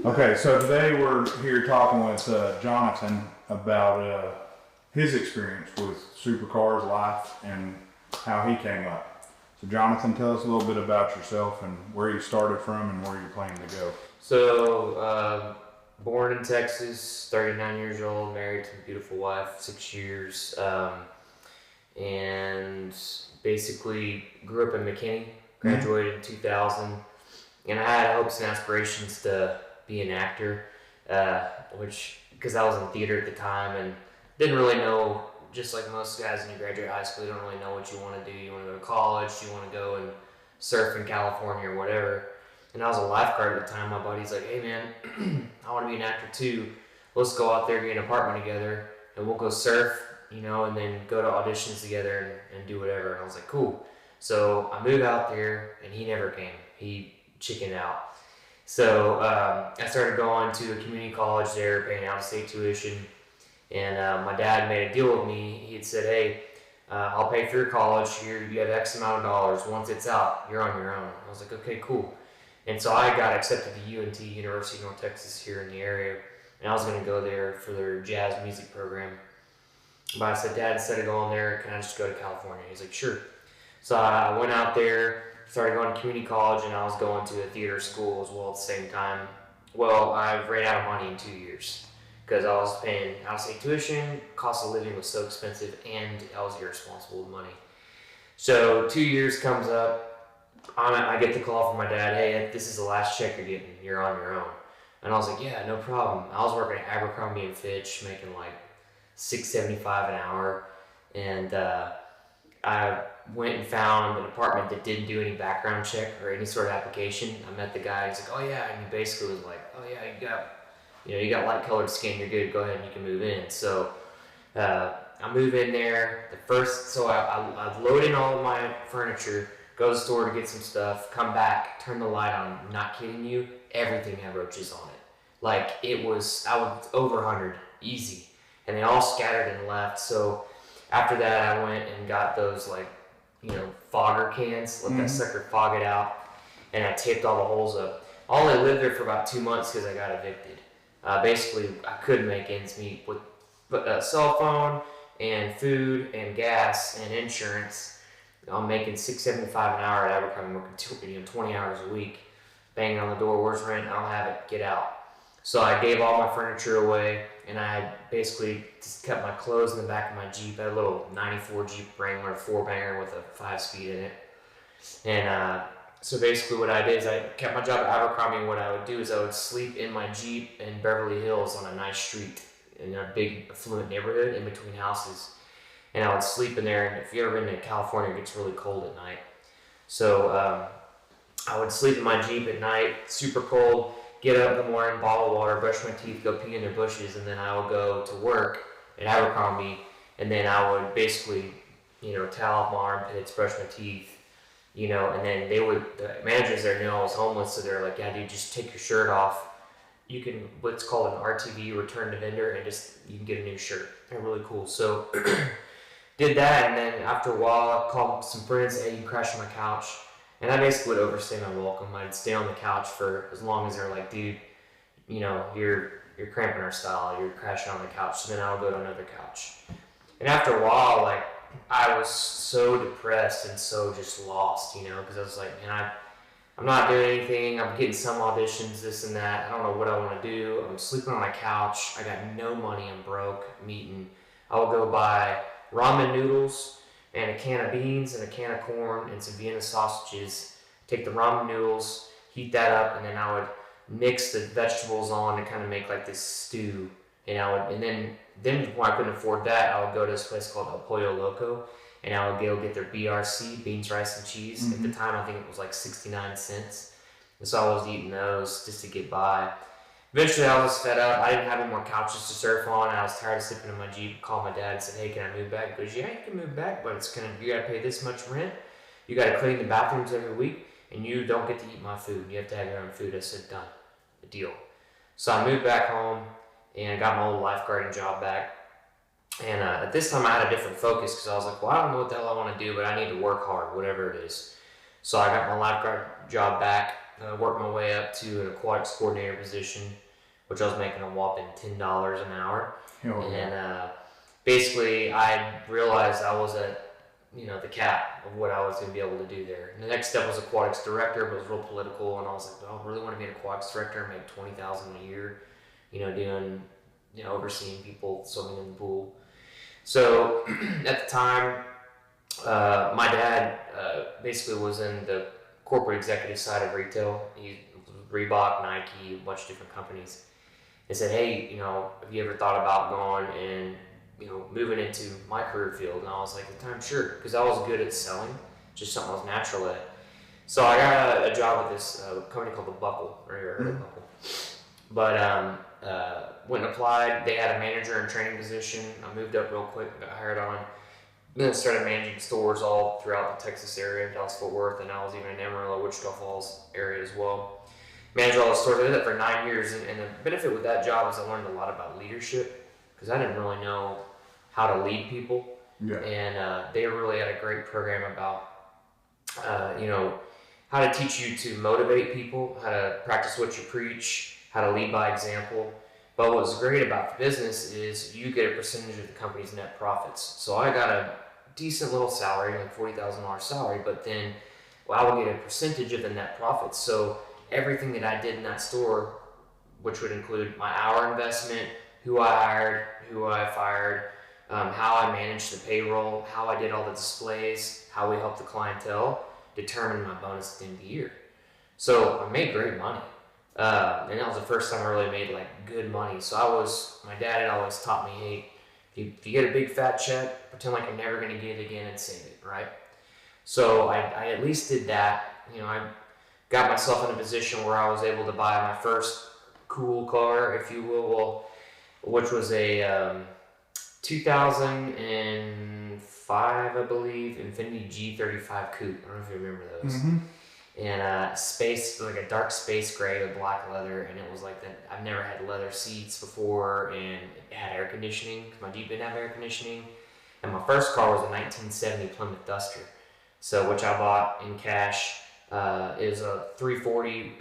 Okay, so today we're here talking with Jonathan about his experience with Supercar's life and how he came up. So Jonathan, tell us a little bit about yourself and where you started from and where you're planning to go. So, born in Texas, 39 years old, married to a beautiful wife, 6 years, and basically grew up in McKinney, graduated in 2000, and I had hopes and aspirations to be an actor, because I was in theater at the time and didn't really know, just like most guys when you graduate high school, you don't really know what you want to do. You want to go to college, you want to go and surf in California or whatever. And I was a lifeguard at the time. My buddy's like, hey man, I want to be an actor too. Let's go out there, get an apartment together, and we'll go surf, and then go to auditions together and do whatever. And I was like, cool. So I moved out there, and he never came. He chickened out. So I started going to a community college there, paying out-of-state tuition. And my dad made a deal with me. He had said, hey, I'll pay for your college. Here, you have X amount of dollars. Once it's out, you're on your own. I was like, okay, cool. And so I got accepted to UNT, University of North Texas, here in the area. And I was going to go there for their jazz music program. But I said, Dad, instead of going there, can I just go to California? He's like, sure. So I went out there, started going to community college, and I was going to a theater school as well at the same time. Well, I ran out of money in 2 years because I was paying out-of-state tuition, cost of living was so expensive, and I was irresponsible with money. So 2 years comes up, I get the call from my dad, hey, this is the last check you're getting, you're on your own. And I was like, yeah, no problem. I was working at Abercrombie and Fitch, making like $6.75 an hour, and I went and found an apartment that didn't do any background check or any sort of application. I met the guy, he's like, oh yeah, and he basically was like, oh yeah, you got light colored skin, you're good, go ahead and you can move in. So I move in there, I load in all of my furniture, go to the store to get some stuff, come back, turn the light on, I'm not kidding you, everything had roaches on it. Like I was over 100, easy. And they all scattered and left. So after that, I went and got those fogger cans, let that sucker fog it out, and I taped all the holes up. I only lived there for about 2 months because I got evicted. Basically, I couldn't make ends meet with a cell phone and food and gas and insurance. I'm making $6.75 an hour at Abercrombie, working 20 hours a week, banging on the door, where's rent? I don't have it, get out. So I gave all my furniture away, and I basically just kept my clothes in the back of my Jeep. I had a little 94 Jeep Wrangler 4-banger with a 5-speed in it. And so basically what I did is I kept my job at Abercrombie, and what I would do is I would sleep in my Jeep in Beverly Hills on a nice street in a big affluent neighborhood in between houses. And I would sleep in there, and if you've ever been to California, it gets really cold at night. So I would sleep in my Jeep at night, super cold, get up in the morning, bottle of water, brush my teeth, go pee in their bushes, and then I would go to work at Abercrombie, and then I would basically, towel off my armpits, brush my teeth, and then the managers there knew I was homeless, so they're like, yeah, dude, just take your shirt off. You can, what's called an RTV, return to vendor, and you can get a new shirt. They're really cool. So did that, and then after a while, I called some friends, hey, you can crash on my couch. And I basically would overstay my welcome. I'd stay on the couch for as long as they're like, dude, you're cramping our style, you're crashing on the couch. So then I would go to another couch. And after a while, I was so depressed and so just lost, because I was like, man, I'm not doing anything. I'm getting some auditions, this and that. I don't know what I want to do. I'm sleeping on my couch. I got no money. I'm broke. I'm eating. I would go buy ramen noodles and a can of beans and a can of corn and some Vienna sausages, take the ramen noodles, heat that up, and then I would mix the vegetables on to kind of make like this stew. And then when I couldn't afford that, I would go to this place called El Pollo Loco, and I would go get their BRC, beans, rice, and cheese. At the time, I think it was like 69 cents. And so I was eating those just to get by. Eventually, I was fed up. I didn't have any more couches to surf on. I was tired of sleeping in my Jeep. Called my dad and said, hey, can I move back? He goes, yeah, you can move back, but you got to pay this much rent. You got to clean the bathrooms every week, and you don't get to eat my food. You have to have your own food. I said, done. A deal. So I moved back home and got my old lifeguarding job back. And at this time, I had a different focus because I was like, well, I don't know what the hell I want to do, but I need to work hard, whatever it is. So I got my lifeguard job back, worked my way up to an aquatics coordinator position, which I was making a whopping $10 an hour. And basically, I realized I was at the cap of what I was going to be able to do there. And the next step was aquatics director, but it was real political, and I was like, well, I really want to be an aquatics director and make $20,000 a year, doing, overseeing people swimming in the pool. So at the time, my dad basically was in the corporate executive side of retail. He was Reebok, Nike, a bunch of different companies. He said, hey, have you ever thought about going and moving into my career field? And I was like, at the time, sure, because I was good at selling, just something I was natural at. So I got a job with this company called The Buckle, or you heard of Buckle. But went and applied. They had a manager and training position. I moved up real quick, got hired on. Then started managing stores all throughout the Texas area, Dallas-Fort Worth, and I was even in Amarillo, Wichita Falls area as well. Managed all the stores. I did that for 9 years, and the benefit with that job is I learned a lot about leadership, because I didn't really know how to lead people. Yeah. And they really had a great program about, how to teach you to motivate people, how to practice what you preach, how to lead by example. But what's great about the business is you get a percentage of the company's net profits. So I got a decent little salary, like $40,000 salary, but then I would get a percentage of the net profits. So everything that I did in that store, which would include my hour investment, who I hired, who I fired, how I managed the payroll, how I did all the displays, how we helped the clientele, determined my bonus at the end of the year. So I made great money. And that was the first time I really made good money. So my dad had always taught me, hey, if you get a big fat check, pretend like you're never going to get it again and save it, right? So I at least did that. I got myself in a position where I was able to buy my first cool car, if you will, which was a 2005, I believe, Infiniti G35 Coupe. I don't know if you remember those. Mm-hmm. And a dark space gray with black leather, and it was like that. I've never had leather seats before, and it had air conditioning because my Jeep didn't have air conditioning. And my first car was a 1970 Plymouth Duster, which I bought in cash. It was a 340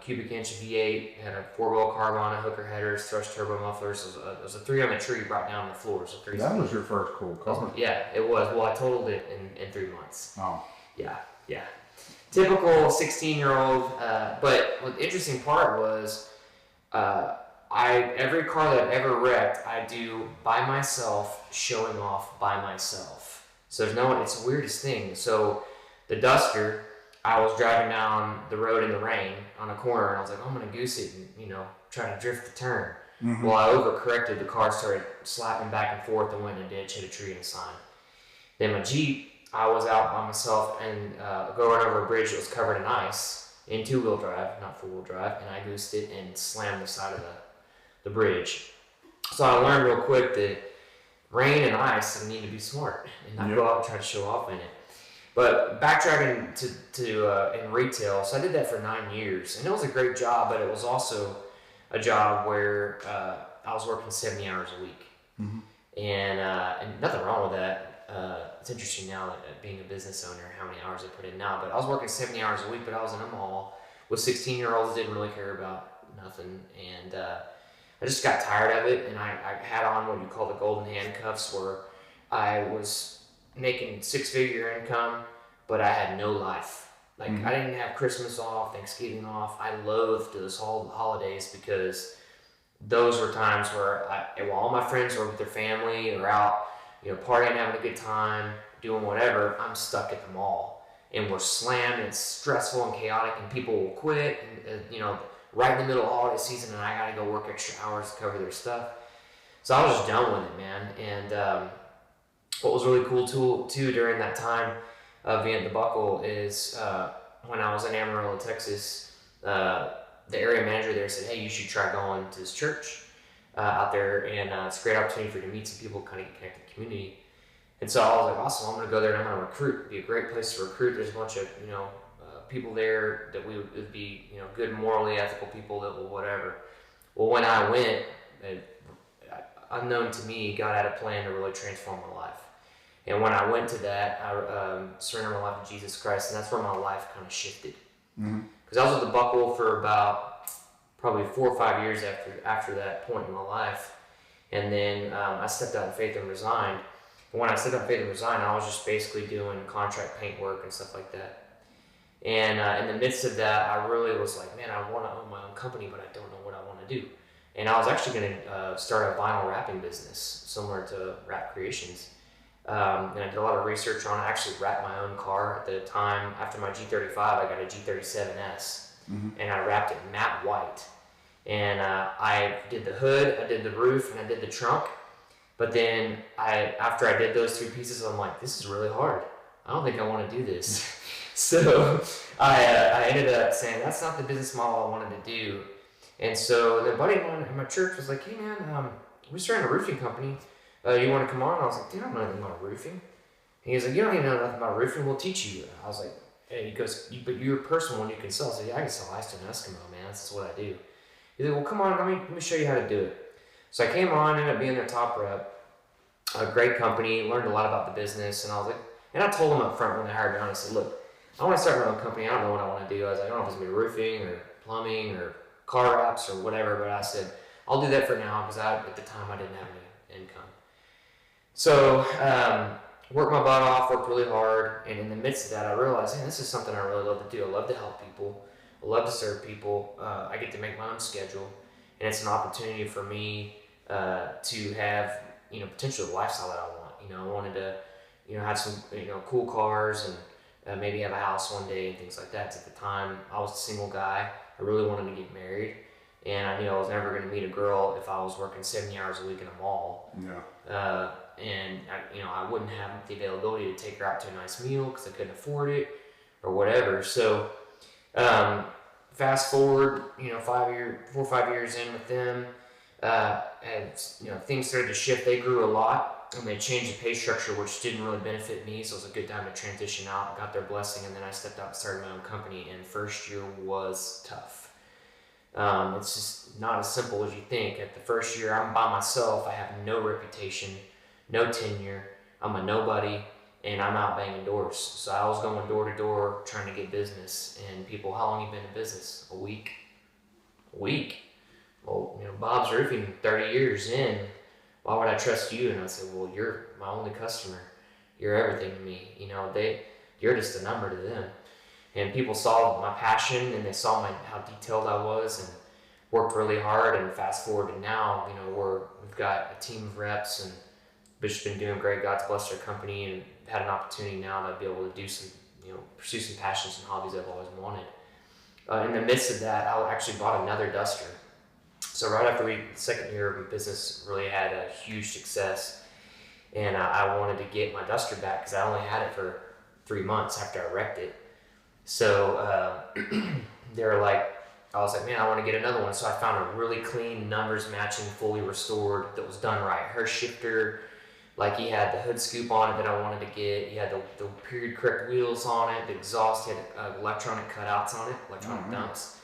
cubic inch V8, had a 4-wheel carb on it, hooker headers, thrust turbo mufflers. It was a 3-on-the-tree brought down the floor. So that was your first cool car. Yeah, it was. Well, I totaled it in 3 months. Oh. Yeah. Typical 16-year-old, but the interesting part was every car that I've ever wrecked, I do by myself, showing off by myself. So there's no one, it's the weirdest thing. So the Duster, I was driving down the road in the rain on a corner, and I was like, I'm going to goose it and, try to drift the turn. Mm-hmm. Well, I overcorrected, the car started slapping back and forth and went in a ditch, hit a tree and a sign. Then my Jeep, I was out by myself and going over a bridge that was covered in ice in 2-wheel drive, not 4-wheel drive, and I goosed it and slammed the side of the bridge. So I learned real quick that rain and ice, I need to be smart and not go out and try to show off in it. But backtracking to in retail, so I did that for 9 years, and it was a great job, but it was also a job where I was working 70 hours a week. Mm-hmm. And nothing wrong with that. It's interesting now that being a business owner, how many hours I put in now, but I was working 70 hours a week, but I was in a mall with 16-year-olds, didn't really care about nothing, and I just got tired of it, and I had on what you call the golden handcuffs, where I was making 6-figure income, but I had no life. I didn't have Christmas off, Thanksgiving off. I loathed those holidays because those were times where all my friends were with their family or out, partying, having a good time, doing whatever. I'm stuck at the mall, and we're slammed, and it's stressful and chaotic, and people will quit, and right in the middle of holiday season, and I gotta go work extra hours to cover their stuff. So I was just done with it, man. And what was really cool too during that time of being at the Buckle is when I was in Amarillo, Texas, the area manager there said, hey, you should try going to this church out there, and it's a great opportunity for you to meet some people, kind of get connected to the community. And so I was like, awesome, I'm going to go there and I'm going to recruit. It'd be a great place to recruit. There's a bunch of, people there that would be, good, morally ethical people that will whatever. Well, when I went, unknown to me, God had a plan to really transform my life. And when I went to that, I surrendered my life to Jesus Christ, and that's where my life kind of shifted. Because because I was with the Buckle for about probably 4 or 5 years after that point in my life. And then I stepped out in faith and resigned. And when I stepped out in faith and resigned, I was just basically doing contract paint work and stuff like that. And in the midst of that, I really was like, man, I want to own my own company, but I don't know what I want to do. And I was actually going to start a vinyl wrapping business, similar to Wrap Creations. And I did a lot of research on it. I actually wrapped my own car at the time. After my G35, I got a G37S, and I wrapped it matte white. And I did the hood, I did the roof, and I did the trunk. But then after I did those 3 pieces, I'm like, this is really hard. I don't think I want to do this. So I ended up saying, that's not the business model I wanted to do. And so the buddy of mine in my church was like, hey man, we're starting a roofing company. You want to come on? I was like, dude, I don't know anything about roofing. And he was like, you don't even know nothing about roofing, we'll teach you. I was like, hey, he goes, but you're a person when you can sell. I said, yeah, I can sell ice to an Eskimo, man, that's just what I do. He's like, well, come on, let me show you how to do it. So I came on, ended up being their top rep, a great company, learned a lot about the business, and I was like, and I told them up front when they hired me on, I said, look, I want to start my own company, I don't know what I want to do. I was like, I don't know if it's going to be roofing or plumbing or car wraps or whatever, but I said, I'll do that for now, because at the time I didn't have any income. So, worked my butt off, worked really hard, and in the midst of that, I realized, hey, this is something I really love to do. I love to help people. I love to serve people. I get to make my own schedule, and it's an opportunity for me to have, potentially the lifestyle that I want. I wanted to, have some, cool cars and maybe have a house one day and things like that. At the time, I was a single guy. I really wanted to get married, and I knew I was never going to meet a girl if I was working 70 hours a week in a mall. Yeah. And I wouldn't have the availability to take her out to a nice meal because I couldn't afford it or whatever. So fast forward, 4 or 5 years in with them, and things started to shift. They grew a lot, and they changed the pay structure, which didn't really benefit me. So it was a good time to transition out. I got their blessing, and then I stepped out and started my own company. And first year was tough. It's just not as simple as you think. At the first year, I'm by myself. I have no reputation, no tenure. I'm a nobody, and I'm out banging doors. So I was going door to door trying to get business. And people, how long you been in business? A week? A week? Well, Bob's Roofing, 30 years in. Why would I trust you? And I said, well, you're my only customer. You're everything to me. You're just a number to them. And people saw my passion, and they saw how detailed I was, and worked really hard. And fast forward to now, we've got a team of reps, and Bishop's been doing great. God's blessed our company, and had an opportunity now to be able to do some, pursue some passions and hobbies I've always wanted. In the midst of that, I actually bought another duster. So right after the second year of business really had a huge success, and I wanted to get my duster back because I only had it for 3 months after I wrecked it. So they were like, I was like, man, I want to get another one. So I found a really clean, numbers matching, fully restored that was done right. Her shifter, like he had the hood scoop on it that I wanted to get. He had the period correct wheels on it. The exhaust had electronic cutouts on it, electronic dumps.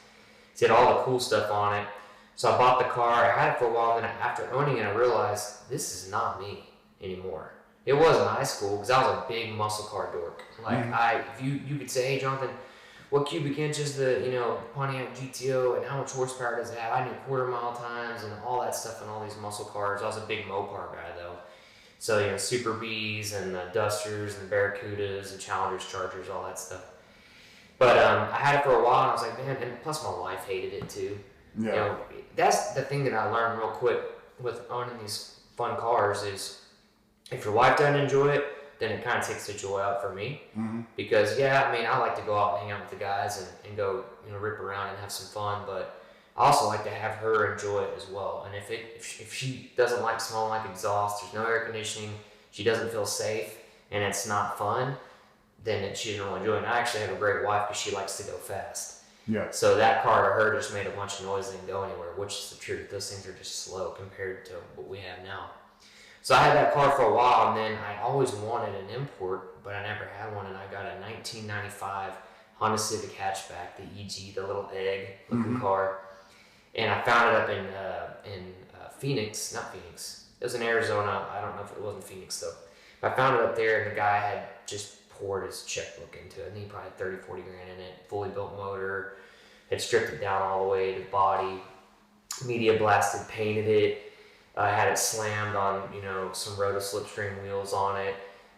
He had all the cool stuff on it. So I bought the car. I had it for a while, and then after owning it, I realized this is not me anymore. It was in high school because I was a big muscle car dork. Like if you could say, hey Jonathan, what cubic inch is the Pontiac GTO and how much horsepower does it have? I knew quarter mile times and all that stuff and all these muscle cars. I was a big Mopar guy though. So Super Bs and the Dusters and the Barracudas and Challengers, Chargers, all that stuff. But I had it for a while, and I was like, man, and plus my wife hated it too. Yeah. That's the thing that I learned real quick with owning these fun cars is if your wife doesn't enjoy it, then it kind of takes the joy out for me. Because I like to go out and hang out with the guys and go rip around and have some fun, but I also like to have her enjoy it as well. And if she doesn't like smelling like exhaust, there's no air conditioning, she doesn't feel safe, and it's not fun, then she doesn't really enjoy it. And I actually have a great wife because she likes to go fast. Yeah. So that car to her just made a bunch of noise and didn't go anywhere, which is the truth. Those things are just slow compared to what we have now. So I had that car for a while, and then I always wanted an import, but I never had one, and I got a 1995 Honda Civic hatchback, the EG, the little egg-looking car, and I found it up in Phoenix, not Phoenix. It was in Arizona. I don't know if it wasn't Phoenix, though. But I found it up there, and the guy had just poured his checkbook into it, and he probably had 30, 40 grand in it, fully built motor, had stripped it down all the way to the body, media blasted, painted it. I had it slammed on, some roto slipstream wheels on it,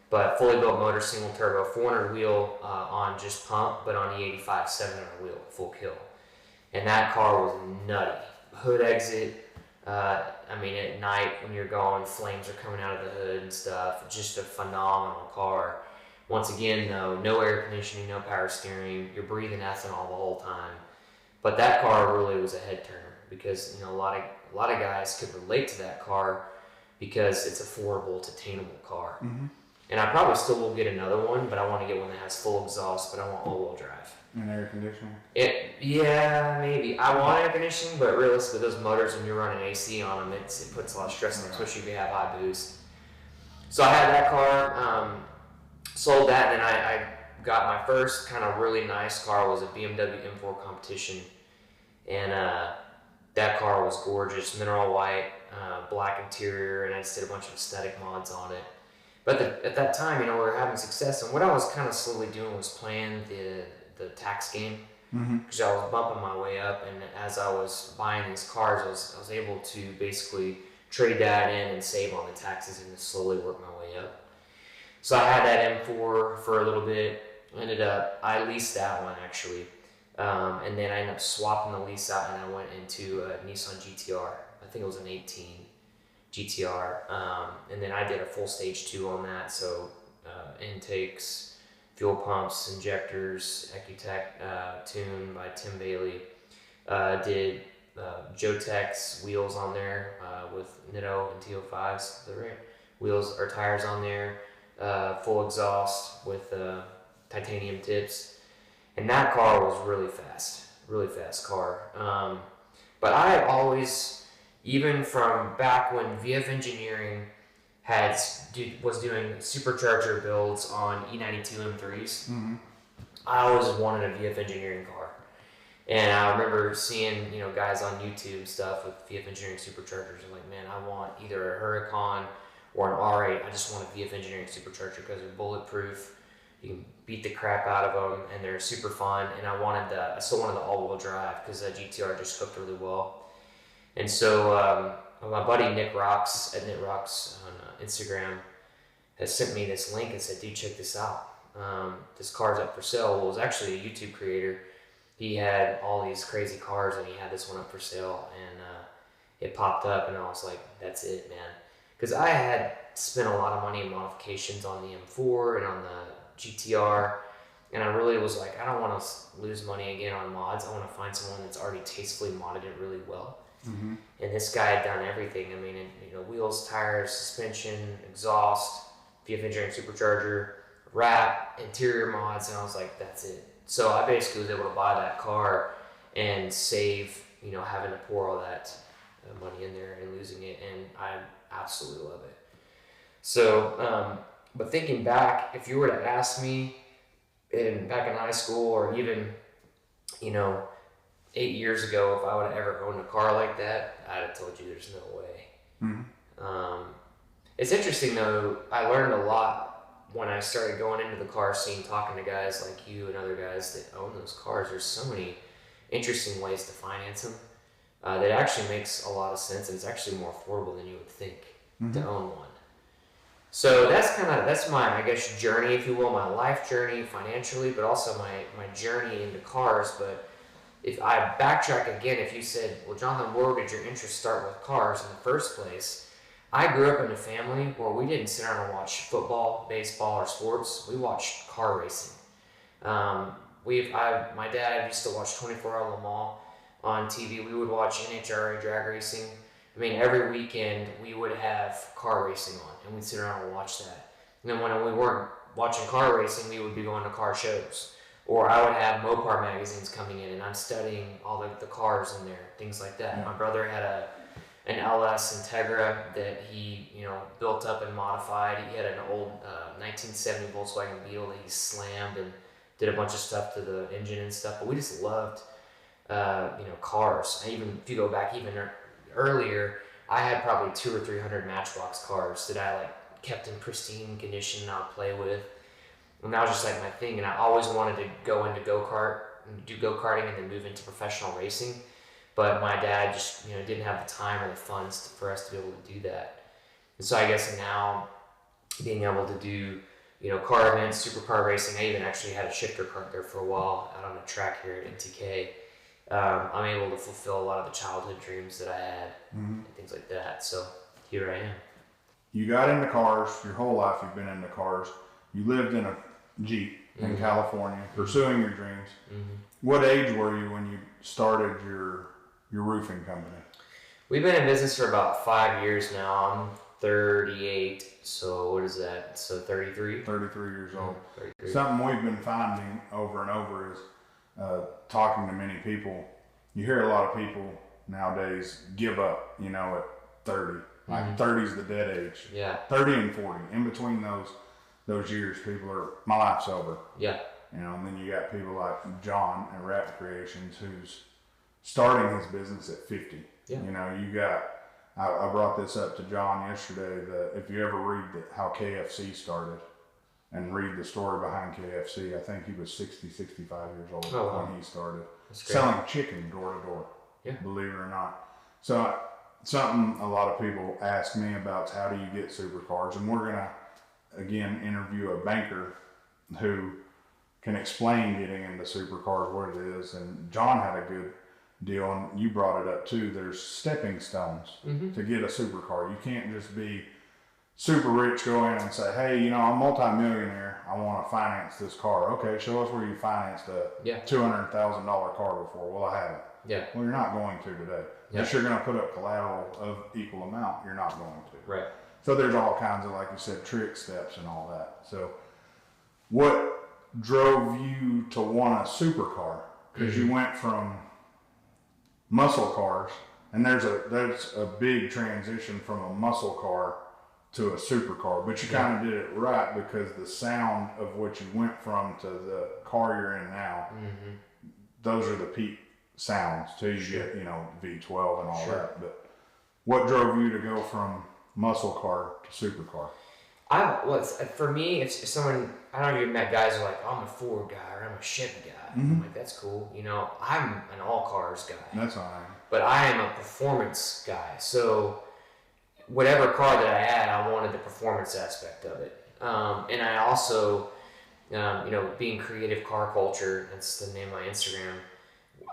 but fully built motor, single turbo, 400 wheel on just pump, but on E85 700 wheel, full kill. And that car was nutty. Hood exit. At night when you're going, flames are coming out of the hood and stuff. Just a phenomenal car. Once again, though, no air conditioning, no power steering. You're breathing ethanol the whole time. But that car really was a head turner because a lot of guys could relate to that car because it's affordable, it's attainable car. Mm-hmm. And I probably still will get another one, but I want to get one that has full exhaust, but I want all-wheel drive. And air conditioning? Yeah, maybe. I want air conditioning, but realistically, those motors, when you're running AC on them, it puts a lot of stress on them, especially if you have high boost. So I had that car, sold that, and then I got my first kind of really nice car. Was a BMW M4 competition, and that car was gorgeous, mineral white, black interior, and I just did a bunch of aesthetic mods on it. But at that time, we were having success, and what I was kind of slowly doing was playing the tax game, because I was bumping my way up, and as I was buying these cars, I was able to basically trade that in and save on the taxes and just slowly work my way up. So I had that M4 for a little bit. I leased that one actually, and then I ended up swapping the lease out, and I went into a Nissan GTR. I think it was an 18 GTR, and then I did a full stage 2 on that, so intakes, fuel pumps, injectors, Ecutech tune by Tim Bailey. Did Jotex wheels on there with Nitto and TO5s, the right wheels or tires on there. Full exhaust with titanium tips, and that car was really fast car. But I always, even from back when VF Engineering was doing supercharger builds on E92 M3s, I always wanted a VF Engineering car. And I remember seeing, guys on YouTube stuff with VF Engineering superchargers. I'm like, man, I want either a Huracan or an R8. I just want a VF Engineering supercharger because they're bulletproof. You can beat the crap out of them, and they're super fun. And I still wanted the all-wheel drive because that GTR just hooked really well. And so my buddy Nick Rocks at Nick Rocks on Instagram has sent me this link and said, dude, check this out. This car's up for sale. Well, it was actually a YouTube creator. He had all these crazy cars, and he had this one up for sale, and it popped up, and I was like, that's it, man. Because I had spent a lot of money in modifications on the M4 and on the GTR, and I really was like, I don't want to lose money again on mods. I want to find someone that's already tastefully modded it really well. And this guy had done everything. Wheels, tires, suspension, exhaust, VF Engineering supercharger, wrap, interior mods, and I was like, that's it. So I basically was able to buy that car and save, having to pour all that money in there and losing it, and I absolutely love it. So, but thinking back, if you were to ask me back in high school or even, 8 years ago, if I would have ever owned a car like that, I'd have told you there's no way. It's interesting though, I learned a lot when I started going into the car scene, talking to guys like you and other guys that own those cars. There's so many interesting ways to finance them that actually makes a lot of sense, and it's actually more affordable than you would think to own one. So that's my, I guess, journey, if you will, my life journey financially, but also my journey into cars. But if I backtrack again, if you said, well, Jonathan, where did your interest start with cars in the first place? I grew up in a family where we didn't sit around and watch football, baseball, or sports. We watched car racing. My dad used to watch 24-hour Le Mans on TV. We would watch NHRA drag racing. Every weekend we would have car racing on, and we'd sit around and watch that. And then when we weren't watching car racing, we would be going to car shows. Or I would have Mopar magazines coming in, and I'm studying all the cars in there, things like that. My brother had an LS Integra that he built up and modified. He had an old 1970 Volkswagen Beetle that he slammed and did a bunch of stuff to the engine and stuff. But we just loved cars. If you go back even earlier, I had probably 200 or 300 Matchbox cars that I kept in pristine condition and I would play with. And that was just my thing. And I always wanted to go into go-kart do go-karting and then move into professional racing. But my dad just, didn't have the time or the funds for us to be able to do that. And so I guess now being able to do, car events, supercar racing, I even actually had a shifter kart there for a while out on a track here at NTK. I'm able to fulfill a lot of the childhood dreams that I had and things like that. So here I am. You got into cars your whole life. You've been into cars. You lived in a Jeep in California, pursuing your dreams. What age were you when you started your roofing company? We've been in business for about 5 years now. I'm 38, so what is that? So 33? 33 years old. 33. Something we've been finding over and over is talking to many people. You hear a lot of people nowadays give up, at 30. Like 30 is the dead age. Yeah. 30 and 40. In between those years, people are, my life's over. Yeah. And then you got people like John at Rap Creations who's starting his business at 50. Yeah. You got, I brought this up to John yesterday, if you ever read how KFC started and read the story behind KFC, I think he was 60, 65 years old when he started. Selling chicken door to door, believe it or not. So something a lot of people ask me about is how do you get supercars? And we're going to, again, interview a banker who can explain getting into supercars, what it is. And John had a good deal, and you brought it up too. There's stepping stones to get a supercar. You can't just be super rich, go in and say, hey, I'm a multi-millionaire. I want to finance this car. Okay, show us where you financed a $200,000 car before. Well, I haven't. Yeah. Well, you're not going to today. Unless you're going to put up collateral of equal amount, you're not going to. Right. So there's all kinds of, like you said, trick steps and all that. So what drove you to want a supercar? Because you went from muscle cars, and there's a big transition from a muscle car to a supercar, but you kind of did it right because the sound of what you went from to the car you're in now, those are the peak sounds till you get, V12 and all that. But what drove you to go from muscle car to supercar? For me, if someone, I don't know if you've met guys who are like, I'm a Ford guy or I'm a Chevy guy. I'm like, that's cool. I'm an all cars guy. That's all right. But I am a performance guy. So whatever car that I had, I wanted the performance aspect of it. And I also, being creative car culture, that's the name of my Instagram,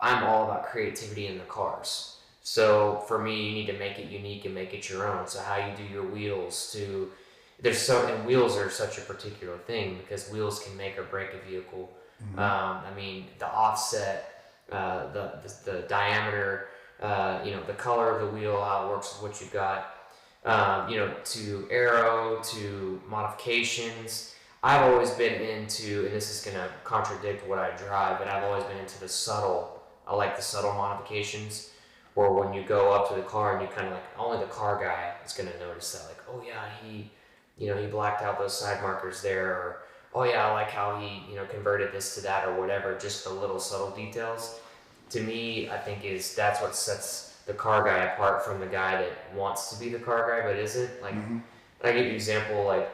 I'm all about creativity in the cars. So for me, you need to make it unique and make it your own. So how you do your wheels and wheels are such a particular thing because wheels can make or break a vehicle. The offset, the diameter, the color of the wheel, how it works with what you've got, to aero, to modifications. I've always been into, and this is going to contradict what I drive, but I've always been into I like the subtle modifications, or when you go up to the car and you kind of like, only the car guy is going to notice that, like, oh yeah, he blacked out those side markers there, or oh yeah, I like how he, converted this to that or whatever, just the little subtle details. To me, I think that's what sets the car guy apart from the guy that wants to be the car guy but isn't. Like, I give you an example, like,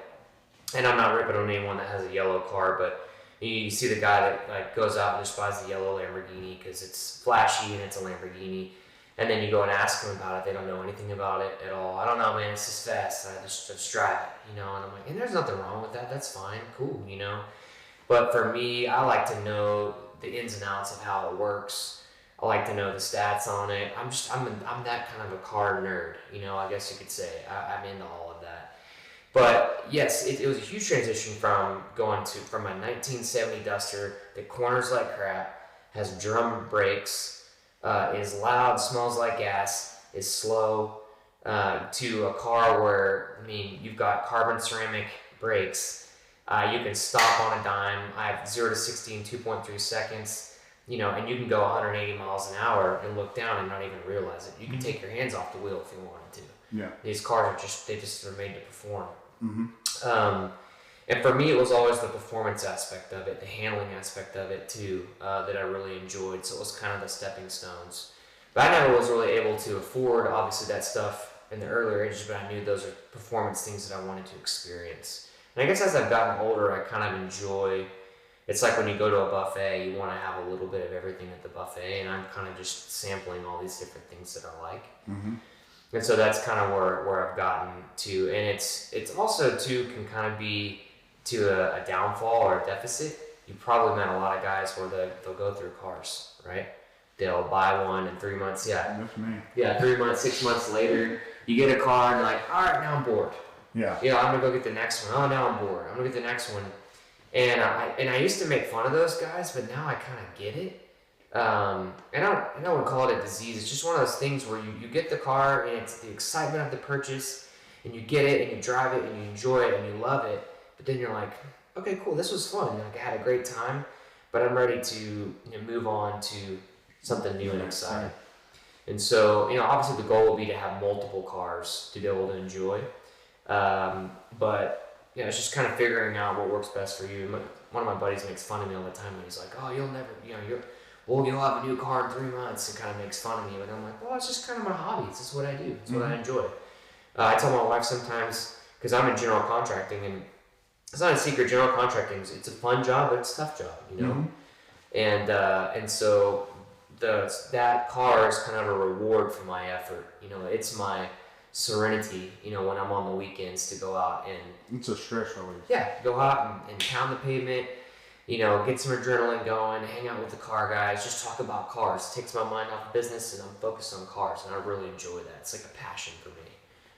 and I'm not ripping on anyone that has a yellow car, but you see the guy that like goes out and just buys the yellow Lamborghini because it's flashy and it's a Lamborghini. And then you go and ask them about it. They don't know anything about it at all. I don't know, man. It's just fast. I just drive it, And I'm like, and there's nothing wrong with that. That's fine, cool, But for me, I like to know the ins and outs of how it works. I like to know the stats on it. I'm that kind of a car nerd, I guess you could say. I'm into all of that. But yes, it was a huge transition from my 1970 Duster that corners like crap, has drum brakes, is loud, smells like gas, is slow, to a car where, you've got carbon ceramic brakes. You can stop on a dime. I have 0 to 60 in 2.3 seconds, and you can go 180 miles an hour and look down and not even realize it. You can take your hands off the wheel if you wanted to. Yeah. These cars are made to perform. And for me, it was always the performance aspect of it, the handling aspect of it too, that I really enjoyed. So it was kind of the stepping stones. But I never was really able to afford, obviously, that stuff in the earlier ages, but I knew those are performance things that I wanted to experience. And I guess as I've gotten older, I kind of enjoy it's like when you go to a buffet, you want to have a little bit of everything at the buffet, and I'm kind of just sampling all these different things that I like. Mm-hmm. And so that's kind of where I've gotten to, and it's also too can kind of be to a downfall or a deficit. You probably met a lot of guys where they'll go through cars, right? They'll buy one in 3 months. Yeah, That's me. Yeah, 3 months, 6 months later, you get a car and you're like, all right, now I'm bored. Yeah. You know, I'm gonna go get the next one. Oh, now I'm bored. I'm gonna get the next one. And I used to make fun of those guys, but now I kind of get it. And I wouldn't call it a disease. It's just one of those things where you get the car and it's the excitement of the purchase, and you get it and you drive it and you enjoy it and you love it. But then you're like, okay, cool, this was fun. Like, I had a great time, but I'm ready to move on to something new and exciting. And so, obviously the goal will be to have multiple cars to be able to enjoy. But it's just kind of figuring out what works best for you. One of my buddies makes fun of me all the time, and he's like, "Oh, you'll never, you'll have a new car in 3 months," and kind of makes fun of me. But I'm like, well, it's just kind of my hobby. It's just what I do. It's what I enjoy. I tell my wife sometimes, because I'm in general contracting, and it's not a secret. General contracting it's a fun job, but it's a tough job, And so that car is kind of a reward for my effort. It's my serenity, when I'm on the weekends to go out and... It's a stress relief. Yeah, go out and pound the pavement, get some adrenaline going, hang out with the car guys, just talk about cars. It takes my mind off business, and I'm focused on cars, and I really enjoy that. It's like a passion for me.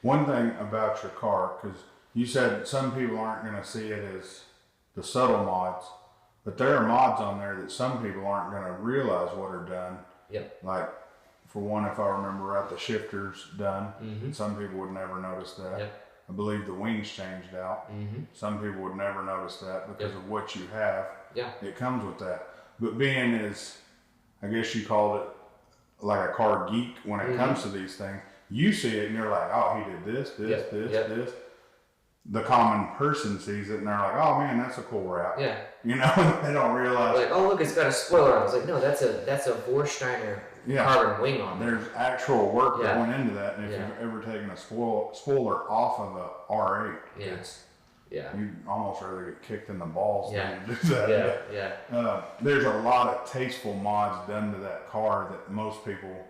One thing about your car, because you said some people aren't going to see it as the subtle mods, but there are mods on there that some people aren't going to realize what are done. Yep. Like, for one, if I remember right, the shifter's done. Mm-hmm. Some people would never notice that. Yep. I believe the wings changed out. Mm-hmm. Some people would never notice that because of what you have. Yeah. It comes with that. But being as, I guess you called it like a car geek when it comes to these things, you see it and you're like, oh, he did this. This. The common person sees it and they're like, oh man, that's a cool wrap. Yeah. They don't realize. Like, oh look, it's got a spoiler. I was like, no, that's a Vorsteiner carbon wing on there. There's actual work that went into that, and if you've ever taken a spoiler off of a R8, you'd almost rather get kicked in the balls than do that. There's a lot of tasteful mods done to that car that most people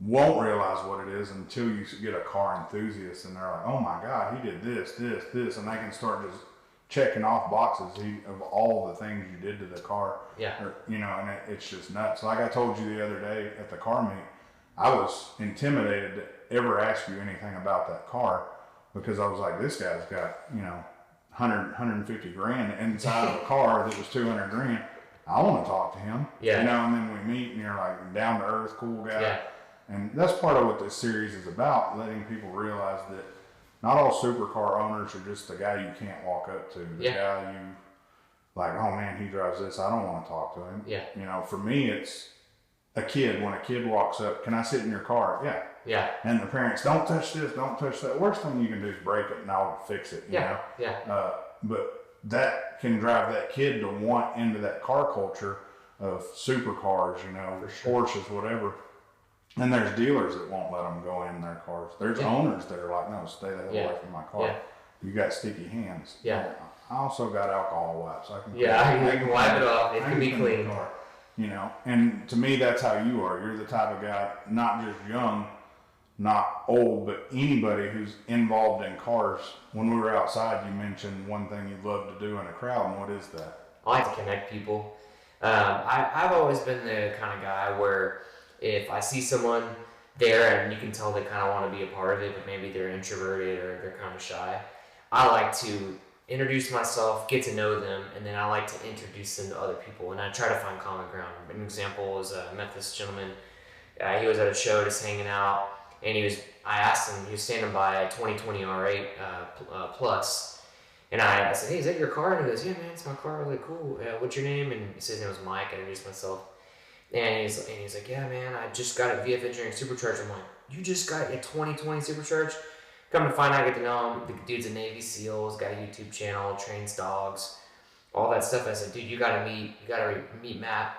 won't realize what it is until you get a car enthusiast and they're like, oh my God, he did this, and they can start just checking off boxes of all the things you did to the car. And it's just nuts. Like I told you the other day at the car meet, I was intimidated to ever ask you anything about that car because I was like, this guy's got, 150 grand inside of a car that was 200 grand. I want to talk to him. And then we meet and you're like down to earth, cool guy. And that's part of what this series is about, letting people realize that not all supercar owners are just the guy you can't walk up to. The guy you like, oh man, he drives this, I don't want to talk to him. For me, it's a kid. When a kid walks up, can I sit in your car? Yeah. And the parents, don't touch this, don't touch that. Worst thing you can do is break it and I'll fix it, you know? But that can drive that kid to want into that car culture of supercars, Porsches, whatever. And there's dealers that won't let them go in their cars. There's owners that are like, no, stay the hell away from my car. You got sticky hands. I also got alcohol wipes. I can wipe it off. It can be clean. And to me, that's how you are. You're the type of guy, not just young, not old, but anybody who's involved in cars. When we were outside, you mentioned one thing you love to do in a crowd, and what is that? I like to connect people. I've always been the kind of guy where if I see someone there and you can tell they kind of want to be a part of it, but maybe they're introverted or they're kind of shy, I like to introduce myself, get to know them, and then I like to introduce them to other people, and I try to find common ground. An example is I met this gentleman. He was at a show just hanging out, and I asked him, he was standing by a 2020 R8 Plus, and I said, hey, is that your car? And he goes, yeah, man, it's my car, really cool. What's your name? And he said his name was Mike. I introduced myself. And he's like, yeah, man, I just got a VF Engineering Supercharger. I'm like, you just got a 2020 Supercharge? Come to find out, I get to know him. The dude's a Navy SEAL, he's got a YouTube channel, trains dogs, all that stuff. I said, dude, you gotta meet Matt.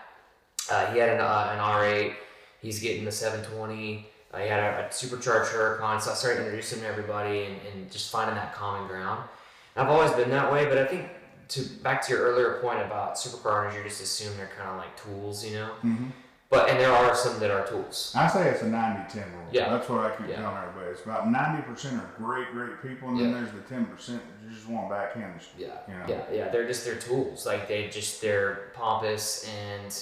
He had an R8. He's getting the 720. He had a supercharged Huracan. So I started introducing him to everybody and just finding that common ground. And I've always been that way, but I think back to your earlier point about supercar owners, you just assume they're kind of like tools, you know. Mm-hmm. And there are some that are tools. I say it's a 90-10 rule. Yeah. That's what I keep telling everybody. It's about 90% are great people, and then there's the 10% that you just want backhand. Yeah. You know? Yeah. They're tools. Like they're pompous and,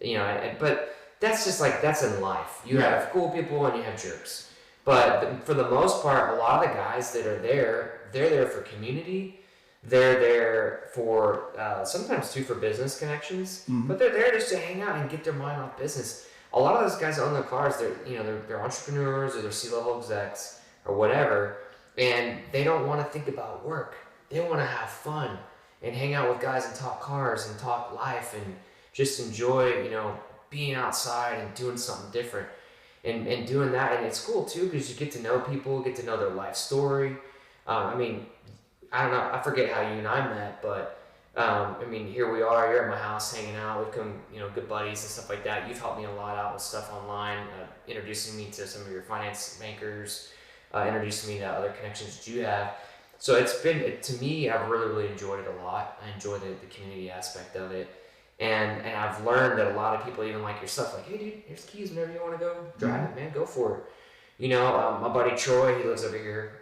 you know, but that's just like, that's in life. You have cool people and you have jerks. But for the most part, a lot of the guys that are there, they're there for community. They're there for sometimes too for business connections, but they're there just to hang out and get their mind off business. A lot of those guys that own their cars, they're entrepreneurs or they're C-level execs or whatever, and they don't want to think about work. They want to have fun and hang out with guys and talk cars and talk life and just enjoy, you know, being outside and doing something different and doing that. And it's cool too because you get to know people, get to know their life story. I mean, I don't know, I forget how you and I met, but I mean, here we are, you're at my house hanging out, we've become, you know, good buddies and stuff like that. You've helped me a lot out with stuff online, introducing me to some of your finance bankers, introducing me to other connections that you have. So it's been, to me, I've really enjoyed it a lot. I enjoy the community aspect of it. And I've learned that a lot of people, even like yourself, like, hey dude, here's the keys whenever you want to go drive it, man, go for it. You know, my buddy Troy, he lives over here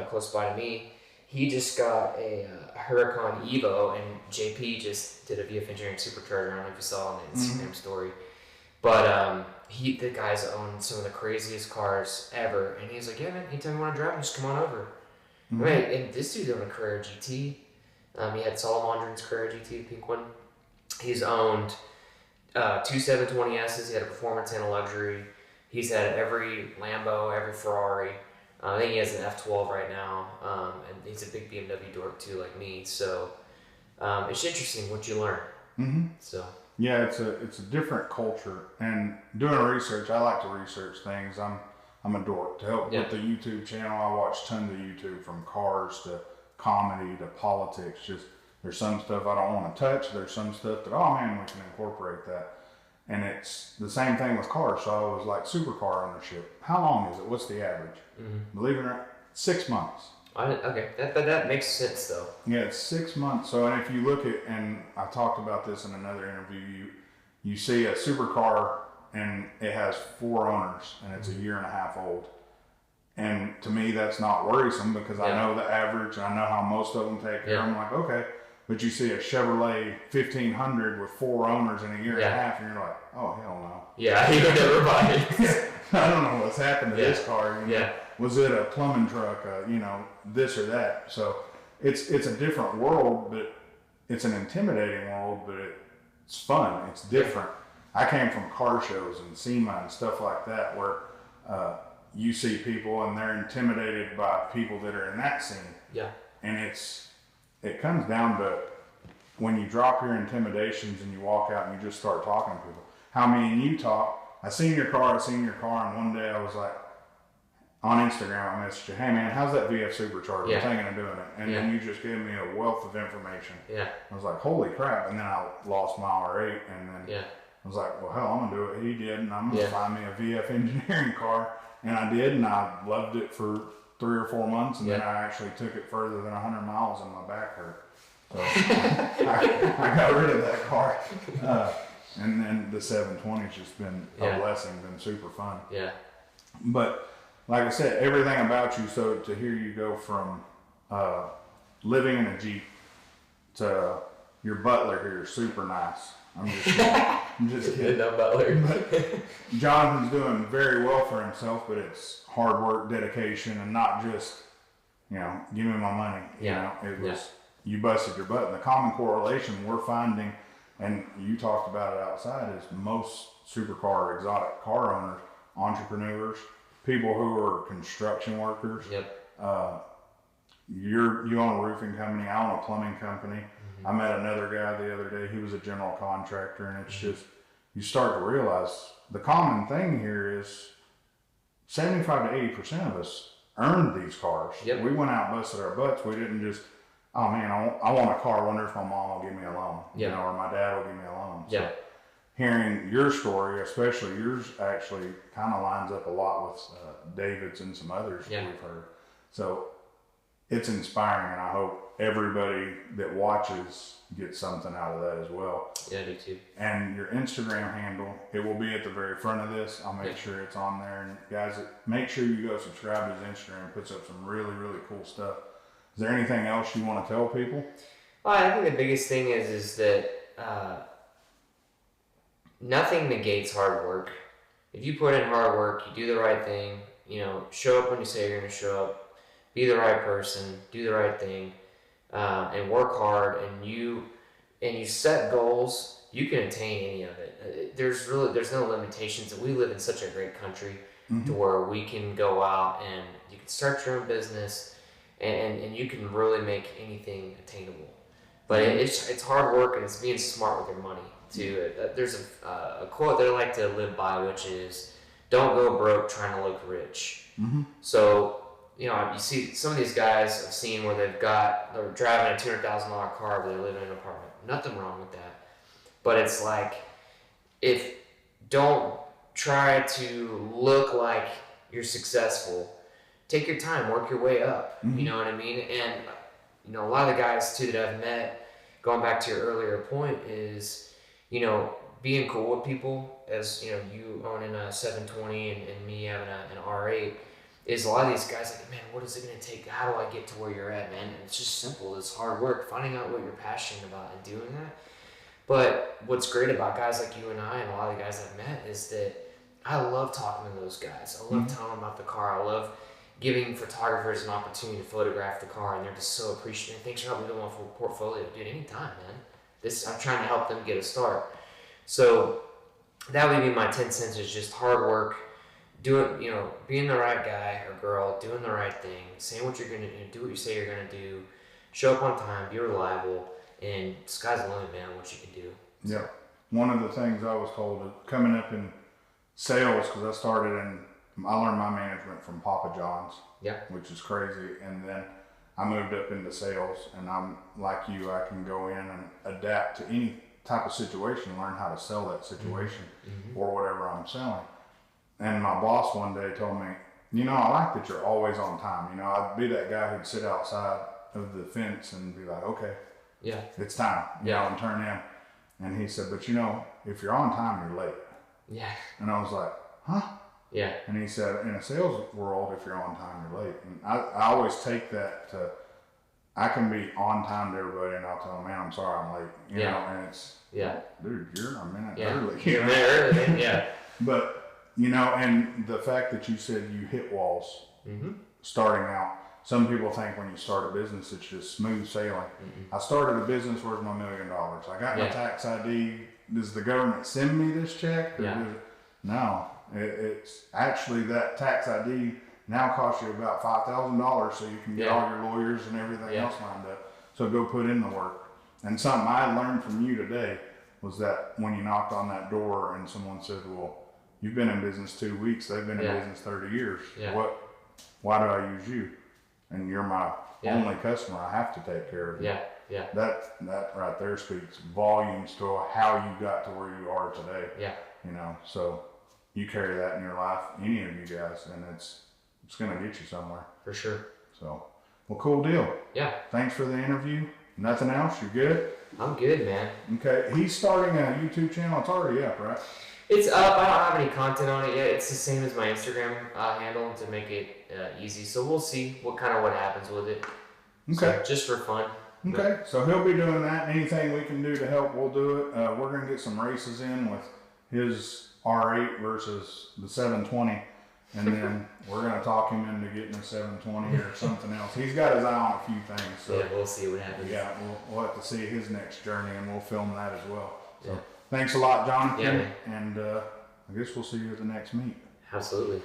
close by to me. He just got a Huracan Evo, and JP just did a VF Engineering Supercharger. I don't know if you saw on the Instagram story. But the guy's owned some of the craziest cars ever. And he's like, yeah, man, anytime you want to drive, just come on over. Right, and this dude owned a Carrera GT. He had Saul Mondrian's Carrera GT, the pink one. He's owned two 720S's. He had a performance and a luxury. He's had every Lambo, every Ferrari. I think he has an F12 right now, and he's a big BMW dork too, like me. So it's interesting what you learn. Mm-hmm. So yeah, it's a different culture. And doing research, I like to research things. I'm a dork. To help with the YouTube channel, I watch tons of YouTube, from cars to comedy to politics. Just there's some stuff I don't want to touch. There's some stuff that, oh man, we can incorporate that. And it's the same thing with cars. So I was like, supercar ownership. How long is it? What's the average? Believe it or not, 6 months. Okay, that makes sense though. Yeah, it's 6 months. So, and if you look at, and I talked about this in another interview, you see a supercar and it has 4 owners and it's a year and a half old. And to me, that's not worrisome because I know the average and I know how most of them take care. I'm like, okay. But you see a Chevrolet 1500 with 4 owners in a year and a half, and you're like, oh, hell no. Yeah, you would never buy it. I don't know what's happened to this car. You know? Was it a plumbing truck, you know, this or that? So it's a different world, but it's an intimidating world, but it's fun. It's different. I came from car shows and SEMA and stuff like that where you see people and they're intimidated by people that are in that scene. Yeah. And it comes down to when you drop your intimidations and you walk out and you just start talking to people. How me and you talk, I seen your car, and one day I was like, on Instagram, I messaged you, hey man, how's that VF Supercharger? I'm thinking of doing it. And then you just gave me a wealth of information. Yeah. I was like, holy crap. And then I lost my R8, and then I was like, well, hell, I'm going to do what he did, and I'm going to find me a VF Engineering car. And I did, and I loved it for 3 or 4 months, and then I actually took it further than 100 miles and my back hurt. So I got rid of that car. And then the 720's just been a blessing, been super fun. Yeah. But like I said, everything about you, so to hear you go from living in a Jeep to your butler here is super nice. I'm just kidding. No butler. Jonathan's doing very well for himself, but it's hard work, dedication, and not just, you know, give me my money. You know, it was, you busted your butt. And the common correlation we're finding, and you talked about it outside, is most supercar, exotic car owners, entrepreneurs, people who are construction workers. You own a roofing company, I own a plumbing company. I met another guy the other day, he was a general contractor, and it's just, you start to realize the common thing here is 75 to 80% of us earned these cars. We went out and busted our butts. We didn't just, oh man, I want a car, I wonder if my mom will give me a loan, you know, or my dad will give me a loan. So hearing your story, especially yours, actually kind of lines up a lot with David's and some others we've heard. So it's inspiring, and I hope everybody that watches gets something out of that as well. Yeah, I do too. And your Instagram handle, it will be at the very front of this. I'll make sure it's on there. And guys, make sure you go subscribe to his Instagram. It puts up some really, really cool stuff. Is there anything else you want to tell people? Well, I think the biggest thing is that nothing negates hard work. If you put in hard work, you do the right thing, show up when you say you're going to show up, be the right person, do the right thing, and work hard, and you set goals, you can attain any of it. There's no limitations. We live in such a great country to where we can go out and you can start your own business and you can really make anything attainable. But it's hard work, and it's being smart with your money too. There's a quote that I like to live by, which is, "Don't go broke trying to look rich." So you see some of these guys I've seen where they're driving a $200,000 car, but they live in an apartment. Nothing wrong with that, but it's like, don't try to look like you're successful. Take your time, work your way up. You know what I mean? And a lot of the guys too that I've met, going back to your earlier point, is being cool with people. As you owning a 720 and me having an R8, is a lot of these guys like, man, what is it going to take? How do I get to where you're at, man? And it's just simple. It's hard work, finding out what you're passionate about and doing that. But what's great about guys like you and I and a lot of the guys I've met is that I love talking to those guys. I love telling them about the car. I love giving photographers an opportunity to photograph the car, and they're just so appreciative. Thanks for helping me do my portfolio. Dude, anytime, man. I'm trying to help them get a start. So that would be my 10 cents, is just hard work, being the right guy or girl, doing the right thing, saying what you're going to do what you say you're going to do, show up on time, be reliable, and sky's the limit, man, what you can do. Yeah. One of the things I was told coming up in sales, because I learned my management from Papa John's, which is crazy. And then I moved up into sales, and I'm like you, I can go in and adapt to any type of situation, learn how to sell that situation or whatever I'm selling. And my boss one day told me, I like that you're always on time. I'd be that guy who'd sit outside of the fence and be like, okay, it's time, and turn in. And he said, but if you're on time, you're late. Yeah. And I was like, huh? Yeah. And he said, in a sales world, if you're on time, you're late. And I always take that to, I can be on time to everybody, and I'll tell them, man, I'm sorry I'm late. And it's, dude, you're a minute early. You're a minute early, yeah. But, and the fact that you said you hit walls starting out, some people think when you start a business, it's just smooth sailing. I started a business, where's my $1 million? I got my tax ID. Does the government send me this check? No. It's actually, that tax ID now costs you about $5,000 so you can get all your lawyers and everything else lined up. So go put in the work. And something I learned from you today was that when you knocked on that door and someone said, well, you've been in business 2 weeks, they've been in business 30 years. Why do I use you? And you're my only customer. I have to take care of you. That right there speaks volumes to how you got to where you are today. So you carry that in your life, any of you guys, and it's going to get you somewhere. For sure. So, well, cool deal. Yeah. Thanks for the interview. Nothing else? You good? I'm good, man. Okay. He's starting a YouTube channel. It's already up, right? It's up. I don't have any content on it yet. It's the same as my Instagram handle to make it easy. So we'll see what happens with it. Okay. So just for fun. Okay. So he'll be doing that. Anything we can do to help, we'll do it. We're going to get some races in with his R8 versus the 720. And then we're going to talk him into getting a 720 or something else. He's got his eye on a few things. So we'll see what happens. Yeah, we'll have to see his next journey, and we'll film that as well. So thanks a lot, Jonathan. And I guess we'll see you at the next meet. Absolutely.